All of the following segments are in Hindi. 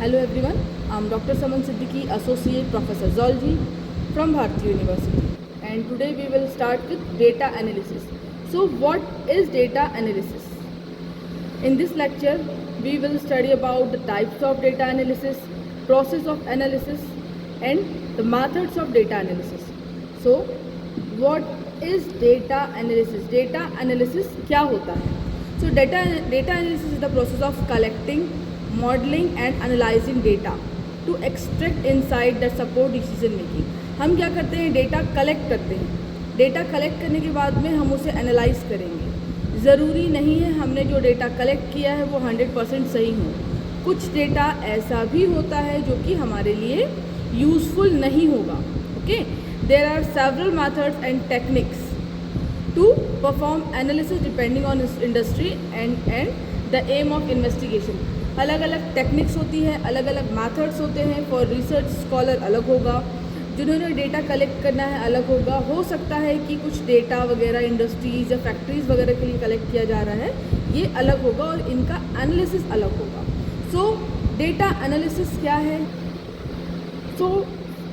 Hello everyone, I'm Dr. Saman Siddiqui, Associate Professor Zoology from Bharati University, and today we will start with data analysis. So what is data analysis? In this lecture, we will study about the types of data analysis, process of analysis, and the methods of data analysis. So what is data analysis? Data analysis क्या होता है? So data analysis is the process of collecting, modeling and analyzing data to extract insight that support decision making. हम क्या करते हैं? डेटा कलेक्ट करते हैं. डेटा कलेक्ट करने के बाद में हम उसे एनालाइज करेंगे. ज़रूरी नहीं है हमने जो डेटा कलेक्ट किया है वो 100% सही हो. कुछ डेटा ऐसा भी होता है जो कि हमारे लिए यूज़फुल नहीं होगा. Okay, there are several methods and techniques to perform analysis depending on industry and the aim of investigation. अलग अलग टेक्निक्स होती है, अलग अलग मेथड्स होते हैं. फॉर रिसर्च स्कॉलर अलग होगा, जिन्होंने डेटा कलेक्ट करना है अलग होगा. हो सकता है कि कुछ डेटा वगैरह इंडस्ट्रीज़ या फैक्ट्रीज़ वगैरह के लिए कलेक्ट किया जा रहा है, ये अलग होगा और इनका एनालिसिस अलग होगा. सो डेटा एनालिसिस क्या है? So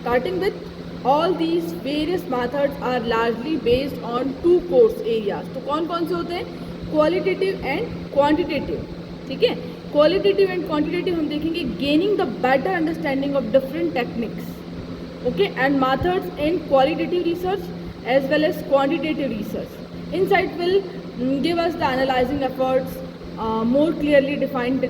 starting with all these various methods are largely based on two core areas. तो कौन कौन से होते हैं? Qualitative and quantitative. ठीक है, क्वालिटेटिव एंड क्वांटिटेटिव हम देखेंगे. Gaining the better understanding of different techniques, okay, and methods in qualitative research as well as quantitative research. Insight will give us the analysing efforts, more clearly defined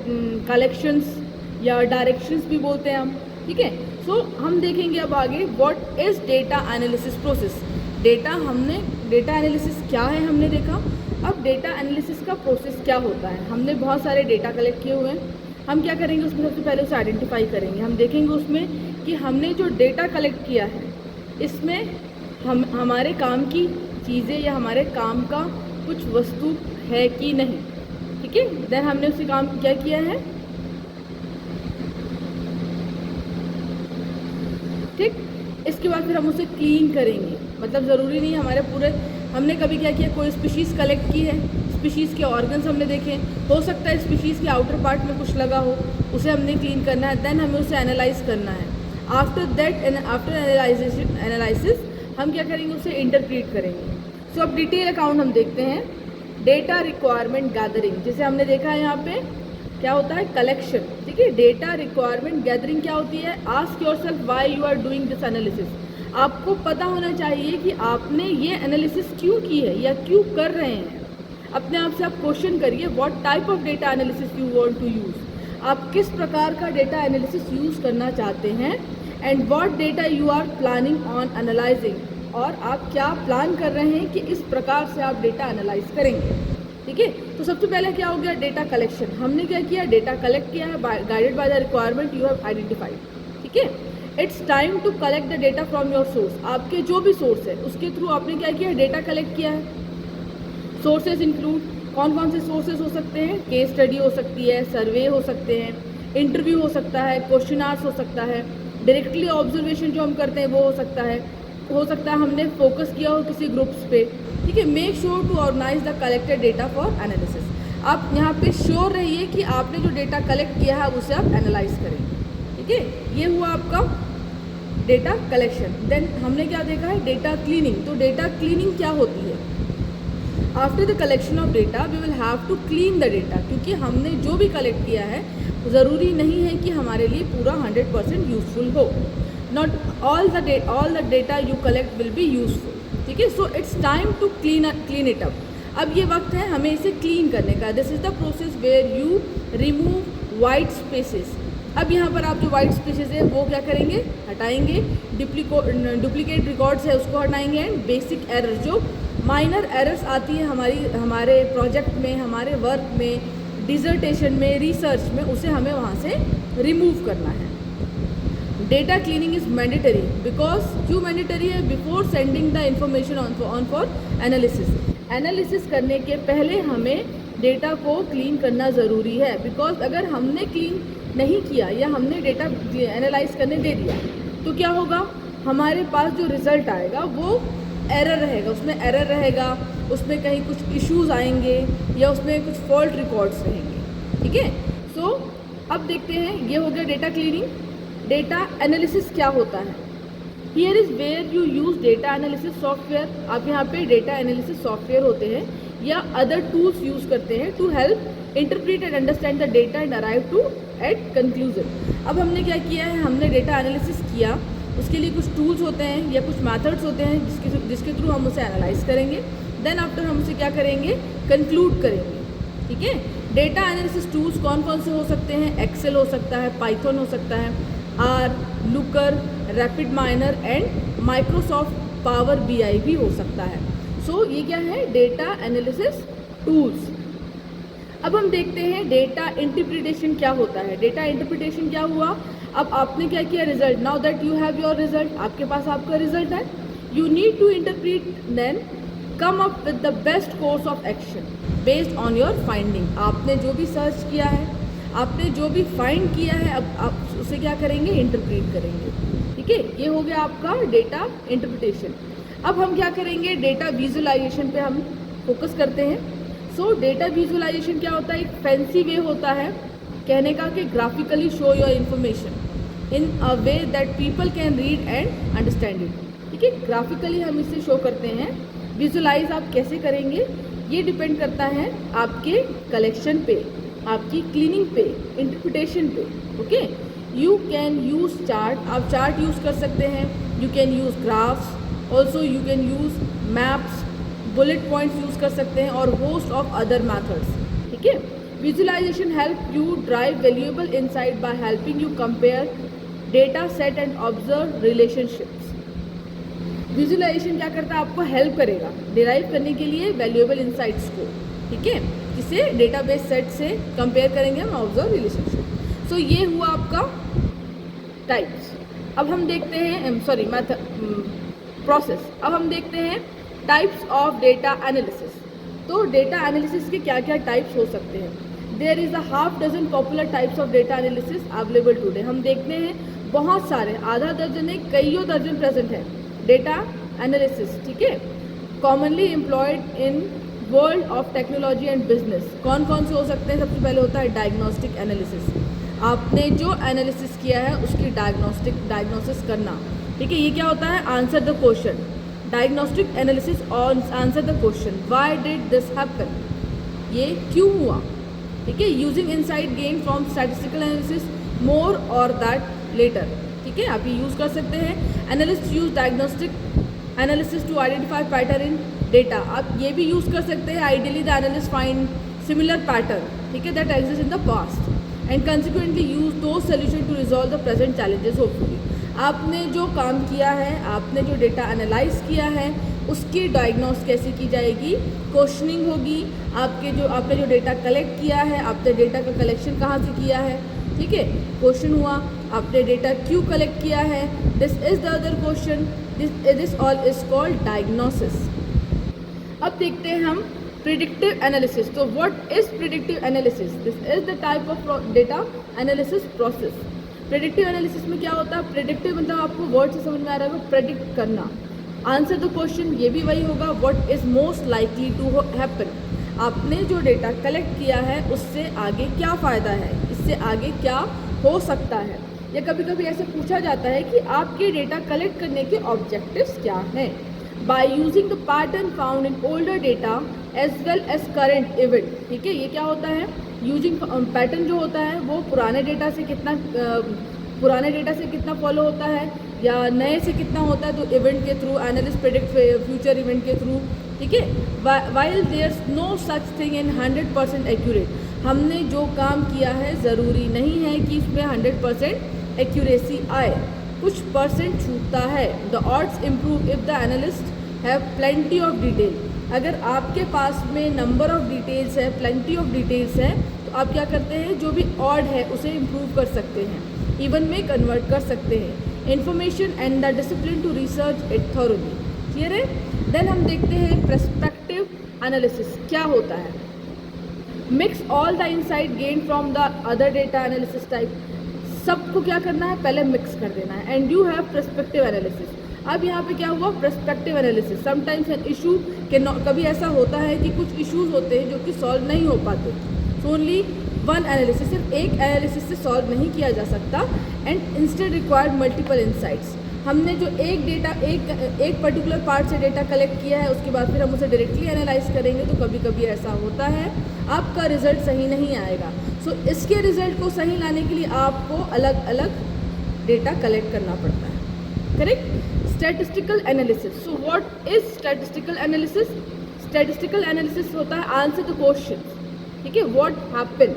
collections या डायरेक्शंस भी बोलते हैं हम. ठीक है, सो हम देखेंगे अब आगे what is data analysis process. Data analysis क्या है हमने देखा. अब डेटा एनालिसिस का प्रोसेस क्या होता है. हमने बहुत सारे डेटा कलेक्ट किए हुए हैं. हम क्या करेंगे उसमें? सबसे पहले उसे आइडेंटिफाई करेंगे. हम देखेंगे उसमें कि हमने जो डेटा कलेक्ट किया है इसमें हमारे काम की चीज़ें या हमारे काम का कुछ वस्तु है कि नहीं. ठीक है, देन हमने उसे काम क्या किया है. ठीक, इसके बाद फिर हम उसे क्लीन करेंगे. मतलब ज़रूरी नहीं हमारे पूरे, हमने कभी क्या किया, कोई स्पीशीज़ कलेक्ट की है, स्पीशीज़ के ऑर्गन्स हमने देखे, हो सकता है स्पीशीज़ के आउटर पार्ट में कुछ लगा हो, उसे हमने क्लीन करना है. देन हमें उसे एनालाइज करना है. आफ्टर दैट, आफ्टर एनालिसिस हम क्या करेंगे? उसे इंटरप्रीट करेंगे. सो अब डिटेल अकाउंट हम देखते हैं. डेटा रिक्वायरमेंट गैदरिंग, जैसे हमने देखा है यहाँ पे क्या होता है, कलेक्शन. ठीक है, डेटा रिक्वायरमेंट गैदरिंग क्या होती है? Ask yourself why you are doing this analysis. आपको पता होना चाहिए कि आपने ये एनालिसिस क्यों की है या क्यों कर रहे हैं. अपने आप से आप क्वेश्चन करिए, what type of data analysis you want to use. आप किस प्रकार का डेटा एनालिसिस यूज़ करना चाहते हैं. And what data you are planning on analysing, और आप क्या प्लान कर रहे हैं कि इस प्रकार से आप डेटा एनालाइज करेंगे. ठीक है, तो सबसे पहले क्या हो गया? Data collection. हमने क्या किया? डेटा कलेक्ट किया है, guided by the requirement you have identified. ठीक है, it's time to collect the data from your source. आपके जो भी सोर्स है उसके थ्रू आपने क्या किया है? डेटा कलेक्ट किया है. सोर्सेज इंक्लूड, कौन कौन से सोर्सेज हो सकते हैं? केस स्टडी हो सकती है, सर्वे हो सकते हैं, इंटरव्यू हो सकता है, क्वेश्चन आंसर हो सकता है, डायरेक्टली ऑब्जर्वेशन जो हम करते हैं वो हो सकता है हमने फोकस किया हो किसी ग्रुप्स पे. ठीक है, make sure to organise the collected data for analysis. आप यहाँ पे श्योर रहिए कि आपने जो डेटा कलेक्ट किया है उसे आप एनालाइज करेंगे. ठीक है, ये हुआ आपका डेटा कलेक्शन. देन हमने क्या देखा है? Data cleaning. तो डेटा क्लीनिंग क्या होती है? After the collection of data we will have to clean the data. क्योंकि हमने जो भी कलेक्ट किया है ज़रूरी नहीं है कि हमारे लिए पूरा 100% यूजफुल हो. Not all the data you collect will be useful. ठीक है, so it's time to clean it up. अब ये वक्त है हमें इसे क्लीन करने का. This is the process where you remove white spaces. अब यहाँ पर आप जो वाइट स्पेसेस है वो क्या करेंगे? हटाएंगे. डुप्लीकेट रिकॉर्ड्स है उसको हटाएंगे. एंड बेसिक एरर, जो माइनर एरर्स आती है हमारे प्रोजेक्ट में, हमारे वर्क में, डिजर्टेशन में, रिसर्च में, उसे हमें वहाँ से रिमूव करना है. Data cleaning is mandatory. Because क्यों मैंडेटरी है? Before sending the information on for analysis. Analysis करने के पहले हमें डेटा को क्लीन करना ज़रूरी है. बिकॉज अगर हमने क्लीन नहीं किया या हमने डेटा एनालाइज करने दे दिया तो क्या होगा? हमारे पास जो रिज़ल्ट आएगा वो एरर रहेगा. उसमें कहीं कुछ इश्यूज़ आएंगे या उसमें कुछ फॉल्ट रिकॉर्ड्स रहेंगे. ठीक है, सो अब देखते हैं, ये हो गया डेटा क्लीनिंग। डेटा एनालिसिस क्या होता है? Here is where you use data analysis software. आप यहाँ पे डेटा एनालिसिस सॉफ्टवेयर होते हैं या अदर टूल्स यूज़ करते हैं to help interpret and understand the data and arrive to at conclusion. अब हमने क्या किया है, हमने डेटा एनालिसिस किया, उसके लिए कुछ टूल्स होते हैं या कुछ मेथड्स होते हैं जिसके थ्रू हम उसे एनालाइज करेंगे। देन आफ्टर हम उसे क्या करेंगे, कंक्लूड करेंगे। ठीक है, डेटा एनालिसिस टूल्स कौन कौन से हो सकते हैं? एक्सेल हो सकता है, पाइथन हो सकता है, R, Looker, rapid miner and Microsoft Power BI भी हो सकता है। सो ये क्या है, डेटा एनालिसिस टूल्स। अब हम देखते हैं डेटा इंटरप्रिटेशन क्या होता है। डेटा इंटरप्रिटेशन क्या हुआ, अब आपने क्या किया, result. Now that you have your result, आपके पास आपका रिजल्ट है, you need to interpret, then come up with the best course of action based on your finding. आपने जो भी सर्च किया है, आपने जो भी फाइंड किया है, अब आप उसे क्या करेंगे, इंटरप्रीट करेंगे। ठीक है, ये हो गया आपका डेटा इंटरप्रिटेशन। अब हम क्या करेंगे, डेटा विजुअलाइजेशन पे हम फोकस करते हैं। सो डेटा विजुअलाइजेशन क्या होता है, एक फैंसी वे होता है कहने का कि graphically show your information in a way that people can read and understand it. ठीक है, ग्राफिकली हम इसे शो करते हैं। विजुअलाइज आप कैसे करेंगे, ये डिपेंड करता है आपके कलेक्शन पे, आपकी क्लीनिंग पे, इंटरप्रिटेशन पे। Okay, you can use chart, आप चार्ट यूज़ कर सकते हैं, you can use graphs, also you can use maps, bullet points use कर सकते हैं और होस्ट ऑफ अदर मैथड्स। ठीक है, visualization help you drive valuable insight by helping you compare data set and observe relationships. Visualization क्या करता है, आपको हेल्प करेगा डिराइव करने के लिए वैल्यूएबल इनसाइट्स को। ठीक है, इसे डेटाबेस सेट से कंपेयर करेंगे हम, ऑब्जर्व रिलेशनशिप। सो ये हुआ आपका टाइप्स। अब हम देखते हैं, सॉरी प्रोसेस। अब हम देखते हैं टाइप्स ऑफ डेटा एनालिसिस। तो डेटा एनालिसिस के क्या क्या टाइप्स हो सकते हैं? There is a half dozen popular types of data analysis available today. हम देखते हैं बहुत सारे, आधा दर्जन है, कईयों दर्जन प्रेजेंट है डेटा एनालिसिस। ठीक है, commonly employed in world of technology and business. कौन कौन से हो सकते हैं? सबसे पहले होता है डायग्नोस्टिक एनालिसिस। आपने जो एनालिसिस किया है उसकी डायग्नोसिस करना। ठीक है, ये क्या होता है, answer the question. Diagnostic analysis और answer the question, why did this happen, ये क्यों हुआ। ठीक है, using insight gain from statistical analysis more और दैट लेटर। ठीक है, आप ये यूज़ कर सकते हैं। Analyst use diagnostic analysis to identify pattern in data. आप ये भी यूज़ कर सकते हैं, ideally the analyst find similar pattern, ठीक है, that exist in the past and consequently use the solution to resolve the present challenges hopefully. आपने जो काम किया है, आपने जो डेटा एनालाइज किया है, उसकी डायग्नोस कैसे की जाएगी, क्वेश्चनिंग होगी। आपने जो डेटा कलेक्ट किया है, आपने डेटा का कलेक्शन कहाँ से किया है, ठीक है, क्वेश्चन हुआ। आपने डेटा क्यों कलेक्ट किया है, this is the other question, this all is called diagnosis. अब देखते हैं हम प्रिडिक्टिव एनालिसिस। तो what is predictive analysis? This is the type of data analysis process. Predictive analysis में क्या होता है, प्रेडिक्टिव मतलब आपको वर्ड से समझ में आ रहा होगा, प्रेडिक्ट करना। आंसर द क्वेश्चन, ये भी वही होगा, what is most likely to happen. आपने जो डेटा कलेक्ट किया है उससे आगे क्या फ़ायदा है, इससे आगे क्या हो सकता है। या कभी कभी ऐसे पूछा जाता है कि आपके डेटा कलेक्ट करने के ऑब्जेक्टिव्स क्या हैं। By using the pattern found in older data as well as current event. ठीक है, ये क्या होता है, यूजिंग पैटर्न जो होता है वो पुराने डेटा से कितना फॉलो होता है या नए से कितना होता है, तो इवेंट के through analyst predict future event के थ्रू। ठीक है, while there's no such thing in 100% accurate. हमने जो काम किया है ज़रूरी नहीं है कि इसमें 100% एक्यूरेसी आए, कुछ परसेंट छूटता है। The odds improve if the analyst have plenty of detail. अगर आपके पास में नंबर ऑफ डिटेल्स है, प्लेंटी ऑफ डिटेल्स है, तो आप क्या करते हैं, जो भी ऑड है उसे इम्प्रूव कर सकते हैं, इवन में कन्वर्ट कर सकते हैं। Information and the discipline to research it thoroughly. Clear है? देन हम देखते हैं पर्सपेक्टिव एनालिसिस क्या होता है। Mix all the insight gain from the other data analysis type. सबको क्या करना है, पहले मिक्स कर देना है। And you have perspective analysis. अब यहाँ पे क्या हुआ, perspective analysis. Sometimes an issue के कभी ऐसा होता है कि कुछ इश्यूज होते हैं जो कि सॉल्व नहीं हो पाते, सो ओनली वन एनालिसिस, सिर्फ एक एनालिसिस से सॉल्व नहीं किया जा सकता, and instead required multiple insights. हमने जो एक डेटा एक पर्टिकुलर पार्ट से डेटा कलेक्ट किया है, उसके बाद फिर हम उसे डायरेक्टली एनालाइज करेंगे, तो कभी कभी ऐसा होता है आपका रिजल्ट सही नहीं आएगा। सो इसके रिजल्ट को सही लाने के लिए आपको अलग अलग डेटा कलेक्ट करना पड़ता है, correct. Statistical analysis, so what is statistical analysis? Statistical analysis होता है आंसर द क्वेश्चन, ठीक है, what happen.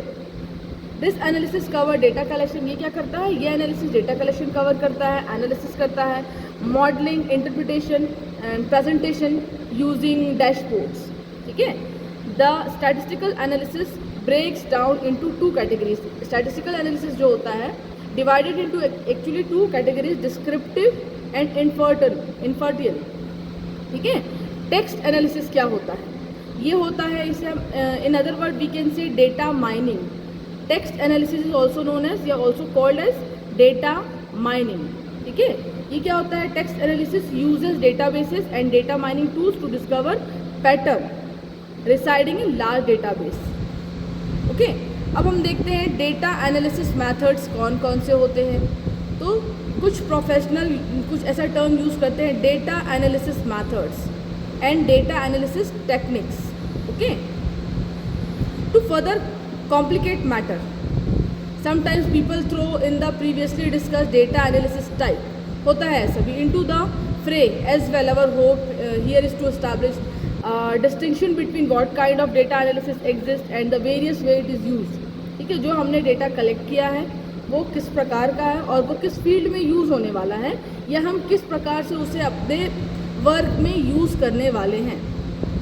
This analysis cover data collection, ये क्या करता है, ये एनालिसिस डेटा कलेक्शन कवर करता है, एनालिसिस करता है, modelling, interpretation and presentation using dashboards, ठीक है। The statistical analysis breaks down into two categories. Statistical analysis जो होता है divided into actually two categories, descriptive and inferential, ठीक है। टेक्स्ट एनालिसिस क्या होता है, ये होता है, इसे हम in other word we can say data mining. Text analysis is also known as या also called as data mining, ठीक है। ये क्या होता है, text analysis uses databases and data mining tools to discover pattern residing in large database, okay. अब हम देखते हैं डेटा एनालिसिस मेथड्स कौन कौन से होते हैं। तो कुछ प्रोफेशनल कुछ ऐसा टर्म यूज़ करते हैं, data analysis methods and data analysis techniques, okay. To further complicate matter, sometimes people throw in the previously discussed data analysis type, होता है ऐसा भी, into the fray as well. Our hope here is to establish distinction between what kind of data analysis exists and the various way it is used, ठीक है। जो हमने डेटा कलेक्ट किया है वो किस प्रकार का है और वो किस फील्ड में यूज़ होने वाला है, या हम किस प्रकार से उसे अपने वर्क में यूज़ करने वाले हैं,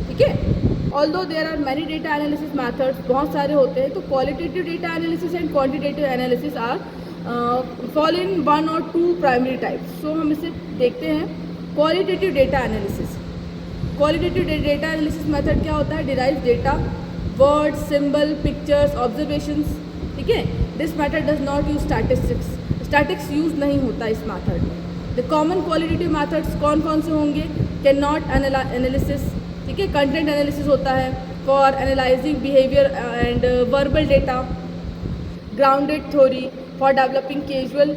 ठीक है। Although there are many data analysis methods, बहुत सारे होते हैं, तो qualitative data analysis and quantitative analysis are fall in one और टू प्राइमरी टाइप्स। सो हम इसे देखते हैं। Qualitative data analysis, qualitative data analysis method क्या होता है, derive data, word, symbol, pictures, observations, ठीक है। This method does not use statistics, statics use नहीं होता इस मेथड में। द कॉमन क्वालिटेटिव मैथड्स कौन कौन से होंगे, कैन नॉट एनालिसिस, ठीक है, कंटेंट एनालिसिस होता है for analysing behaviour and verbal data, grounded theory for developing casual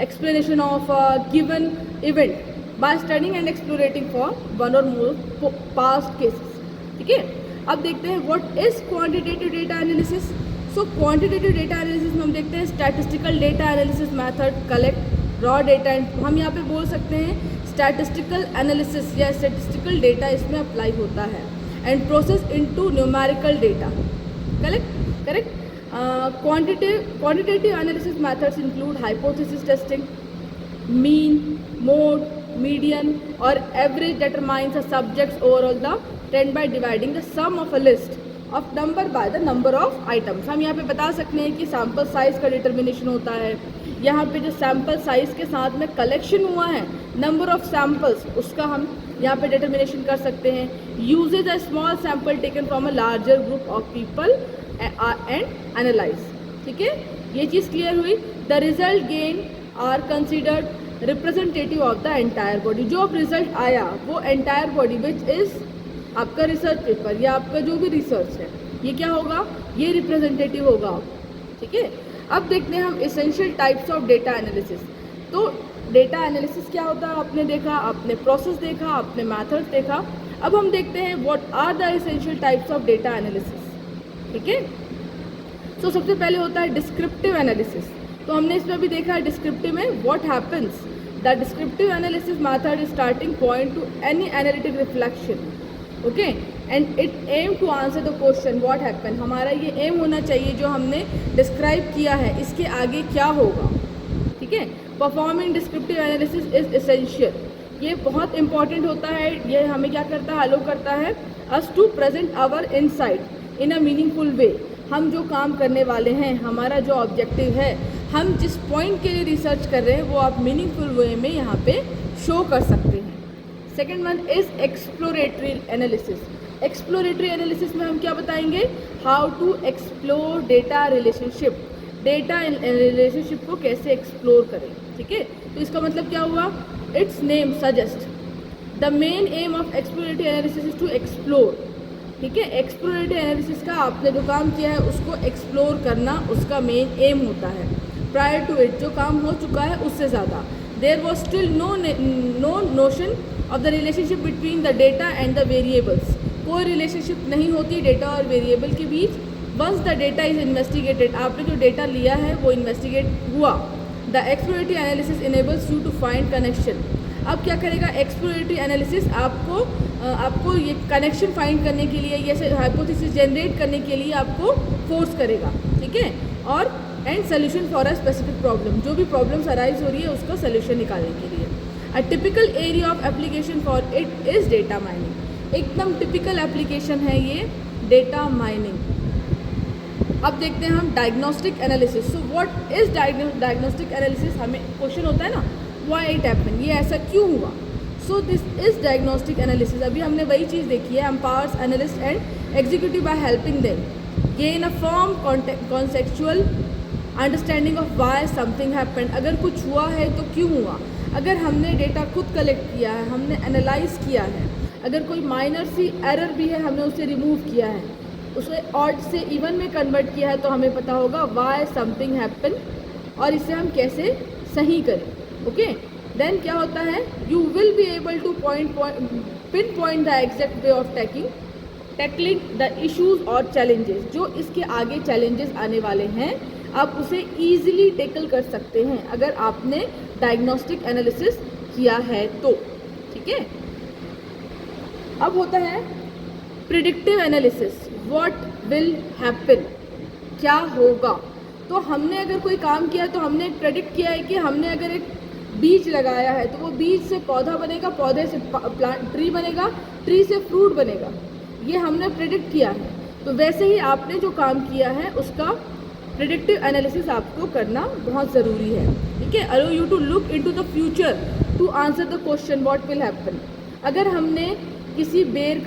explanation of given event by studying and exploring for one और मोर पास्ट केसेस, ठीक है। अब देखते हैं what is quantitative data analysis. So quantitative data analysis में हम देखते हैं statistical data analysis method collect raw data, and हम यहाँ पे बोल सकते हैं स्टैटिस्टिकल एनालिसिस या स्टैटिस्टिकल डेटा इसमें अप्लाई होता है, and process into numerical data, correct. Quantitative analysis methods include hypothesis testing, mean, mode, median और average determines a subject's overall the trend by dividing the sum of a list of number by the number of items। हम यहाँ पे बता सकते हैं कि सैम्पल साइज़ का डिटर्मिनेशन होता है। यहाँ पे जो सैम्पल साइज़ के साथ में कलेक्शन हुआ है, नंबर ऑफ सैम्पल्स, उसका हम यहाँ पे डिटर्मिनेशन कर सकते हैं। Usage a small sample taken from a larger group of people and analyze, ठीक है। ये चीज़ क्लियर हुई। The result gain are considered representative of the entire body. जो अब रिजल्ट आया वो एंटायर बॉडी विच इज़ आपका रिसर्च पेपर या आपका जो भी रिसर्च है, ये क्या होगा, ये रिप्रेजेंटेटिव होगा, ठीक है। अब देखते हैं हम essential types of data analysis. तो डेटा एनालिसिस क्या होता है आपने देखा, आपने प्रोसेस देखा, आपने मेथड्स देखा। अब हम देखते हैं what are the essential types of data analysis, ठीक है। सो सबसे पहले होता है डिस्क्रिप्टिव एनालिसिस। तो हमने इसमें भी देखा है डिस्क्रिप्टिव में what happens, the descriptive analysis method is starting point to any analytic reflection, okay, and it aim to answer the question what happen. हमारा ये एम होना चाहिए जो हमने डिस्क्राइब किया है इसके आगे क्या होगा, ठीक है। Performing descriptive analysis is essential, ये बहुत इंपॉर्टेंट होता है। ये हमें क्या करता है, अलो करता है us to present our insight in a meaningful way. हम जो काम करने वाले हैं, हमारा जो ऑब्जेक्टिव है, हम जिस पॉइंट के लिए रिसर्च कर रहे हैं वो आप मीनिंगफुल वे में यहाँ पे शो कर सकते हैं। Second one is exploratory analysis. Exploratory analysis में हम क्या बताएंगे, how to explore data relationship, data relationship को कैसे एक्सप्लोर करें, ठीक है। तो इसका मतलब क्या हुआ, its name suggest the main aim of exploratory analysis is to explore ठीक है। एक्सप्लोरेटरी एनालिसिस का आपने जो काम किया है उसको एक्सप्लोर करना उसका मेन एम होता है। प्रायर टू इट जो काम हो चुका है उससे ज़्यादा there was still no notion of the relationship between the data and the variables. कोई रिलेशनशिप नहीं होती डेटा और वेरिएबल के बीच। Once the data is investigated, आपने जो डेटा लिया है वो इन्वेस्टिगेट हुआ, the exploratory analysis enables you to find connection. अब क्या करेगा एक्सप्लोरेटरी एनालिसिस, आपको ये कनेक्शन फाइंड करने के लिए, ये हाइपोथेसिस जनरेट करने के लिए आपको फोर्स करेगा, ठीक है। और and solution for a specific problem, जो भी प्रॉब्लम्स अराइज हो रही है उसका सोल्यूशन निकालने के लिए। A typical area of application for it is data mining. एकदम टिपिकल एप्लीकेशन है ये डेटा माइनिंग। अब देखते हैं हम diagnostic analysis. So what is diagnostic analysis, हमें क्वेश्चन होता है ना व्हाई इट हैपन, ये ऐसा क्यों हुआ। So this is diagnostic analysis. अभी हमने वही चीज़ देखी है, empowers analyst and executive by helping them gain a firm conceptual understanding of why something happened. अगर कुछ हुआ है तो क्यों हुआ। अगर हमने डेटा खुद कलेक्ट किया है, हमने एनालाइज किया है, अगर कोई माइनर सी एरर भी है हमने उसे रिमूव किया है, उसे ऑड से इवन में कन्वर्ट किया है, तो हमें पता होगा व्हाई समथिंग हैपन और इसे हम कैसे सही करें। ओके, देन क्या होता है, you will be able to pin point the exact way of tackling the issues और चैलेंजेस। जो इसके आगे चैलेंजेस आने वाले हैं आप उसे ईजिली टैकल कर सकते हैं अगर आपने डायग्नोस्टिक एनालिसिस किया है तो, ठीक है। अब होता है predictive analysis, what will happen, क्या होगा। तो हमने अगर कोई काम किया है तो हमने प्रेडिक्ट किया है कि हमने अगर एक बीज लगाया है तो वो बीज से पौधा बनेगा, पौधे से ट्री बनेगा, ट्री से फ्रूट बनेगा, ये हमने प्रेडिक्ट किया है। तो वैसे ही आपने जो काम किया है उसका प्रिडिक्टिव एनालिसिस आपको करना बहुत ज़रूरी है, ठीक है। Allow you to look into the future to answer the question what will happen. अगर हमने किसी बेर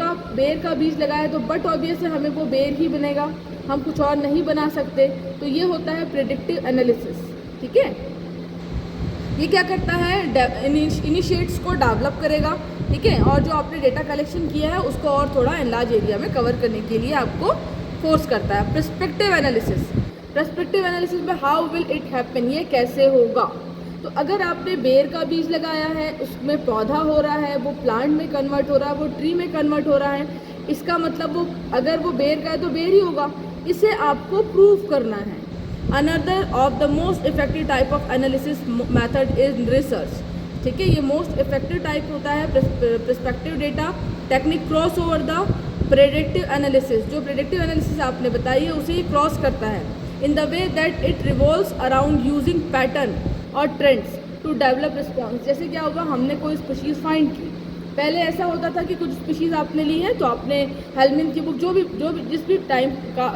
का बीज लगाया तो बट ऑब्वियस है हमें वो बेर ही बनेगा, हम कुछ और नहीं बना सकते। तो ये होता है प्रिडिक्टिव एनालिसिस, ठीक है। ये क्या करता है, इनिशिएट्स को डेवलप करेगा, ठीक है। और जो आपने डेटा कलेक्शन किया है उसको और थोड़ा एनलार्ज एरिया में कवर करने के लिए आपको फोर्स करता है। पर्सपेक्टिव एनालिसिस में हाउ विल इट हैपन, ये कैसे होगा। तो अगर आपने बेर का बीज लगाया है, उसमें पौधा हो रहा है, वो प्लांट में कन्वर्ट हो रहा है, वो ट्री में कन्वर्ट हो रहा है, इसका मतलब वो अगर वो बेर का है तो बेर ही होगा। इसे आपको प्रूव करना है। Another of the most effective type of analysis method is research, ठीक है। ये मोस्ट इफेक्टिव टाइप होता है perspective data technique cross over the predictive analysis. जो प्रेडिक्टिव एनालिसिस आपने बताई है उसे ये क्रॉस करता है in the way that it revolves around using pattern और ट्रेंड्स टू डेवलप रिस्पॉन्स। जैसे क्या होगा, हमने कोई स्पीशीज़ फाइंड की, पहले ऐसा होता था कि कुछ स्पीशीज़ आपने ली है तो आपने हेलमिन की बुक जो भी जिस भी टाइम का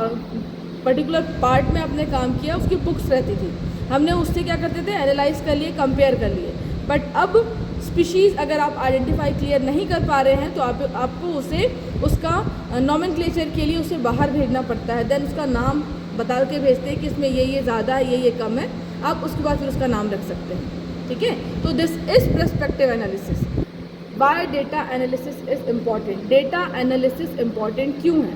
पर्टिकुलर पार्ट में आपने काम किया उसकी बुक्स रहती थी, हमने उससे क्या करते थे एनालाइज कर लिए, कंपेयर कर लिए। बट अब स्पीशीज़ अगर आप आइडेंटिफाई क्लियर नहीं कर पा रहे हैं तो आपको उसे उसका नॉमेनक्लेचर के लिए उसे बाहर भेजना पड़ता है। देन उसका नाम बता के भेजते हैं कि इसमें ये ज़्यादा है, ये कम है, आप उसके बाद फिर उसका नाम रख सकते हैं, ठीक है। तो this is perspective analysis. Why data analysis is important, data analysis important क्यों है।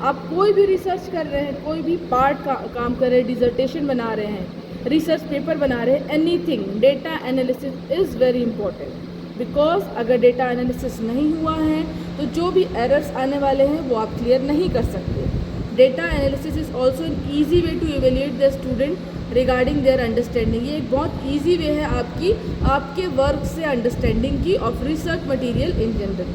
आप कोई भी रिसर्च कर रहे हैं, कोई भी पार्ट का काम कर रहे हैं, डिजर्टेशन बना रहे हैं, रिसर्च पेपर बना रहे हैं, anything, data analysis is very important. Because अगर डेटा एनालिसिस नहीं हुआ है तो जो भी एरर्स आने वाले हैं वो आप क्लियर नहीं कर सकते। Data analysis is also an easy way to evaluate the student regarding their understanding. ये एक बहुत ईजी वे है आपके वर्क से अंडरस्टैंडिंग की of research material in general,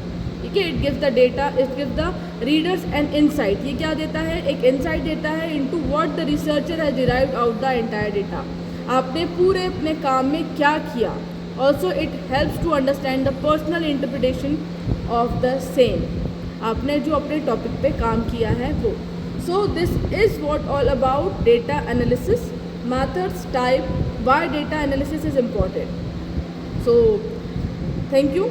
ठीक है। It gives the data, it gives the readers an insight. ये क्या देता है, एक इनसाइट देता है into what the researcher has derived out the entire data. आपने पूरे अपने काम में क्या किया। Also it helps to understand the personal interpretation of the same, आपने जो अपने टॉपिक पे काम किया है वो। So this is what all about data analysis, methods, type, why data analysis is important. So thank you.